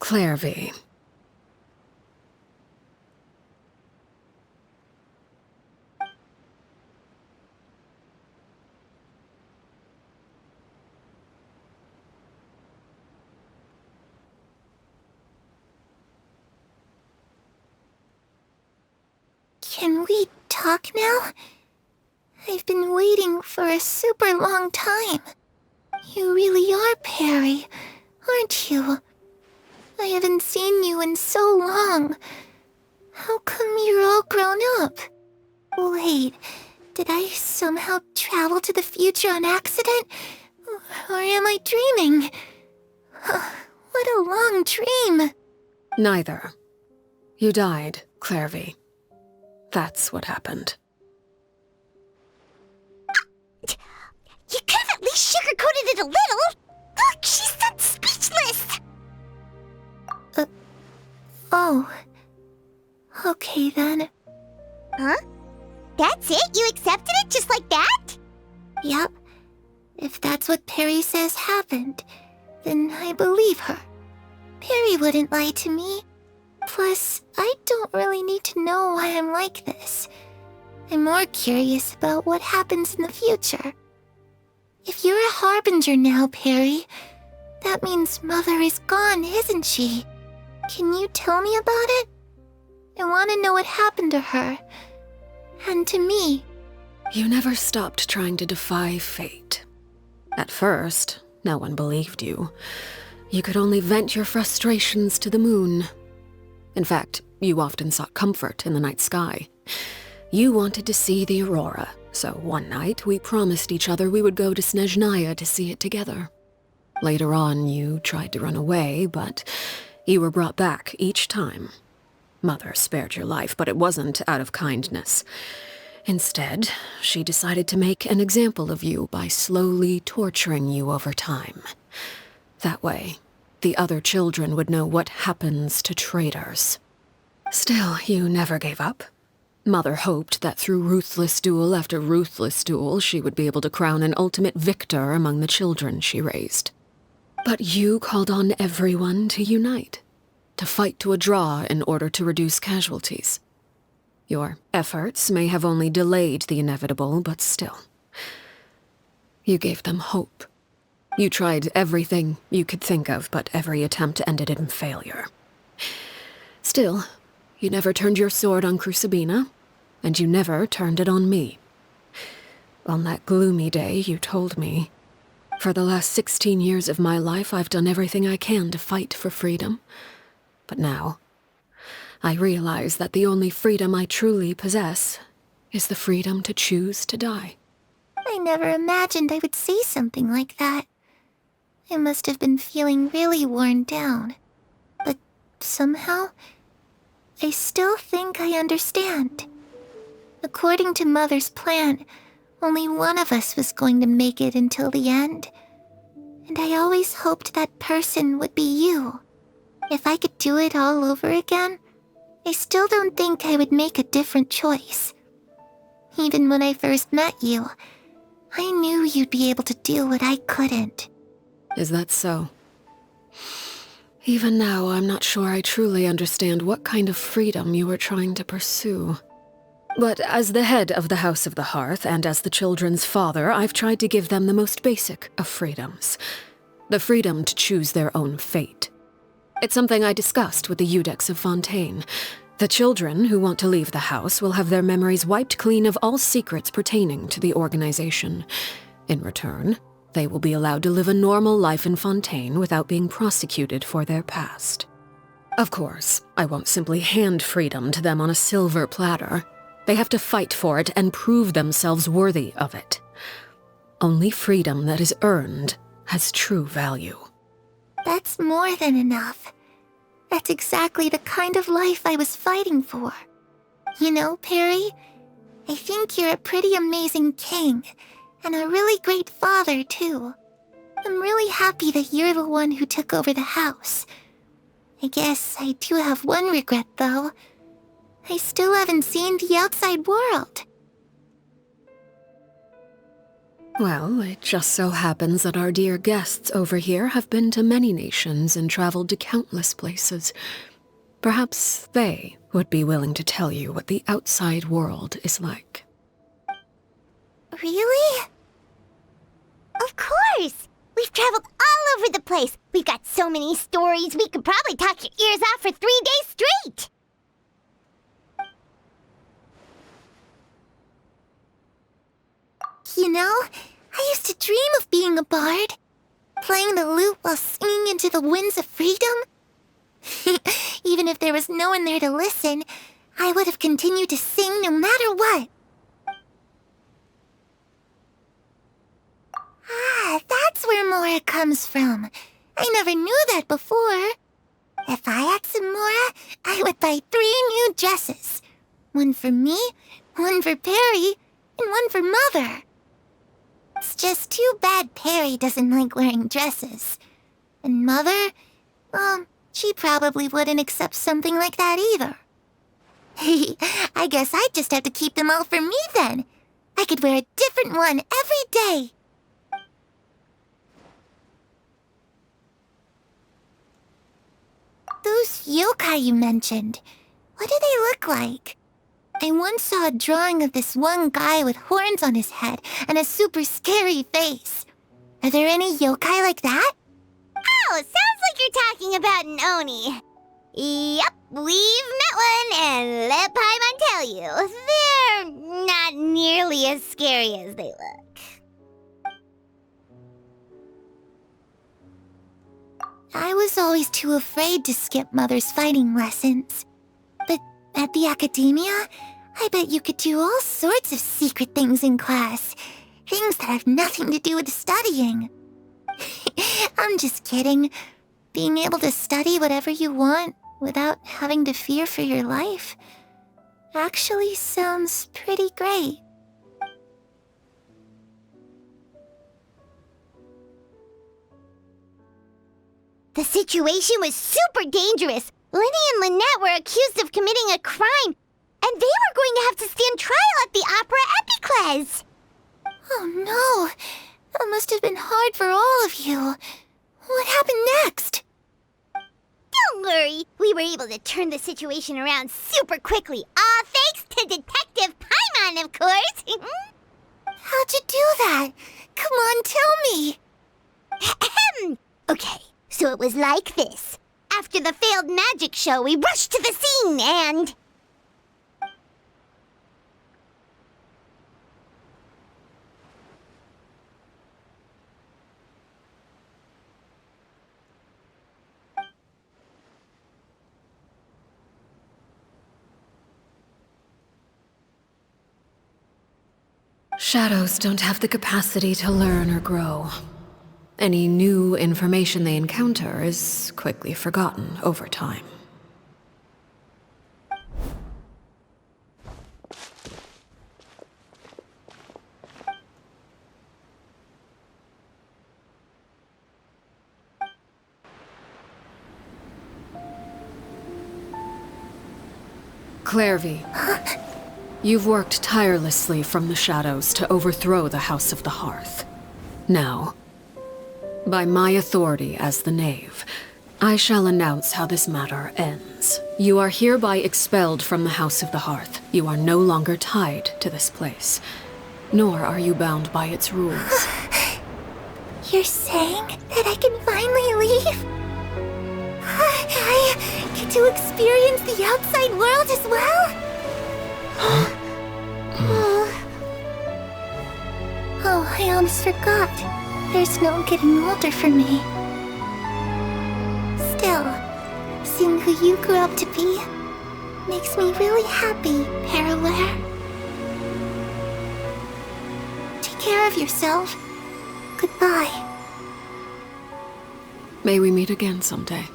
Clervie. Can we talk now? I've been waiting for a super long time. You really are Perry, aren't you? I haven't seen you in so long. How come you're all grown up? Wait, did I somehow travel to the future on accident? Or am I dreaming? What a long dream. Neither. You died, Clervie. That's what happened. You could have at least sugarcoated it a little. Look, she's so speechless. Oh. Okay then. Huh? That's it? You accepted it just like that? Yep. If that's what Perry says happened, then I believe her. Perry wouldn't lie to me. Plus, I don't really need to know why I'm like this. I'm more curious about what happens in the future. If you're a harbinger now, Perry, that means Mother is gone, isn't she? Can you tell me about it? I want to know what happened to her. And to me. You never stopped trying to defy fate. At first, no one believed you. You could only vent your frustrations to the moon. In fact, you often sought comfort in the night sky. You wanted to see the aurora, so one night we promised each other we would go to Snezhnaya to see it together. Later on, you tried to run away, but you were brought back each time. Mother spared your life, but it wasn't out of kindness. Instead, she decided to make an example of you by slowly torturing you over time. That way, the other children would know what happens to traitors. Still, you never gave up. Mother hoped that through ruthless duel after ruthless duel, she would be able to crown an ultimate victor among the children she raised. But you called on everyone to unite, to fight to a draw in order to reduce casualties. Your efforts may have only delayed the inevitable, but still. You gave them hope. You tried everything you could think of, but every attempt ended in failure. Still, you never turned your sword on Crucibina, and you never turned it on me. On that gloomy day, you told me, "For the last 16 years of my life, I've done everything I can to fight for freedom. But now, I realize that the only freedom I truly possess is the freedom to choose to die." I never imagined I would say something like that. I must have been feeling really worn down. But somehow, I still think I understand. According to Mother's plan, only one of us was going to make it until the end. And I always hoped that person would be you. If I could do it all over again, I still don't think I would make a different choice. Even when I first met you, I knew you'd be able to do what I couldn't. Is that so? Even now, I'm not sure I truly understand what kind of freedom you were trying to pursue. But as the head of the House of the Hearth and as the children's father, I've tried to give them the most basic of freedoms. The freedom to choose their own fate. It's something I discussed with the Iudex of Fontaine. The children who want to leave the house will have their memories wiped clean of all secrets pertaining to the organization. In return, they will be allowed to live a normal life in Fontaine without being prosecuted for their past. Of course, I won't simply hand freedom to them on a silver platter. They have to fight for it and prove themselves worthy of it. Only freedom that is earned has true value. That's more than enough. That's exactly the kind of life I was fighting for. You know, Perry, I think you're a pretty amazing king, and a really great father, too. I'm really happy that you're the one who took over the house. I guess I do have one regret, though. I still haven't seen the outside world. Well, it just so happens that our dear guests over here have been to many nations and traveled to countless places. Perhaps they would be willing to tell you what the outside world is like. Really? Of course! We've traveled all over the place. We've got so many stories, we could probably talk your ears off for 3 days straight! You know, I used to dream of being a bard. Playing the lute while singing into the winds of freedom. Even if there was no one there to listen, I would have continued to sing no matter what. Ah, that's where Mora comes from. I never knew that before. If I had some Mora, I would buy 3 new dresses. One for me, one for Perry, and one for Mother. It's just too bad Perry doesn't like wearing dresses. And Mother, well, she probably wouldn't accept something like that either. I guess I'd just have to keep them all for me then. I could wear a different one every day. Those yokai you mentioned, what do they look like? I once saw a drawing of this one guy with horns on his head and a super scary face. Are there any yokai like that? Oh, sounds like you're talking about an Oni. Yep, we've met one, and let Paimon tell you, they're not nearly as scary as they look. I was always too afraid to skip Mother's fighting lessons. But at the academia, I bet you could do all sorts of secret things in class. Things that have nothing to do with studying. I'm just kidding. Being able to study whatever you want without having to fear for your life actually sounds pretty great. The situation was super dangerous. Lenny and Lynette were accused of committing a crime, and they were going to have to stand trial at the Opera Epicles. Oh no, that must have been hard for all of you. What happened next? Don't worry, we were able to turn the situation around super quickly, all thanks to Detective Paimon, of course. How'd you do that? Come on, tell me. Okay, so it was like this. After the failed magic show, we rushed to the scene and... Shadows don't have the capacity to learn or grow. Any new information they encounter is quickly forgotten over time. Clervie, you've worked tirelessly from the shadows to overthrow the House of the Hearth. Now, by my authority as the Knave, I shall announce how this matter ends. You are hereby expelled from the House of the Hearth. You are no longer tied to this place, nor are you bound by its rules. You're saying that I can finally leave? I get to experience the outside world as well? Oh, I almost forgot. There's no getting older for me. Still, seeing who you grew up to be makes me really happy, Peruere. Take care of yourself. Goodbye. May we meet again someday.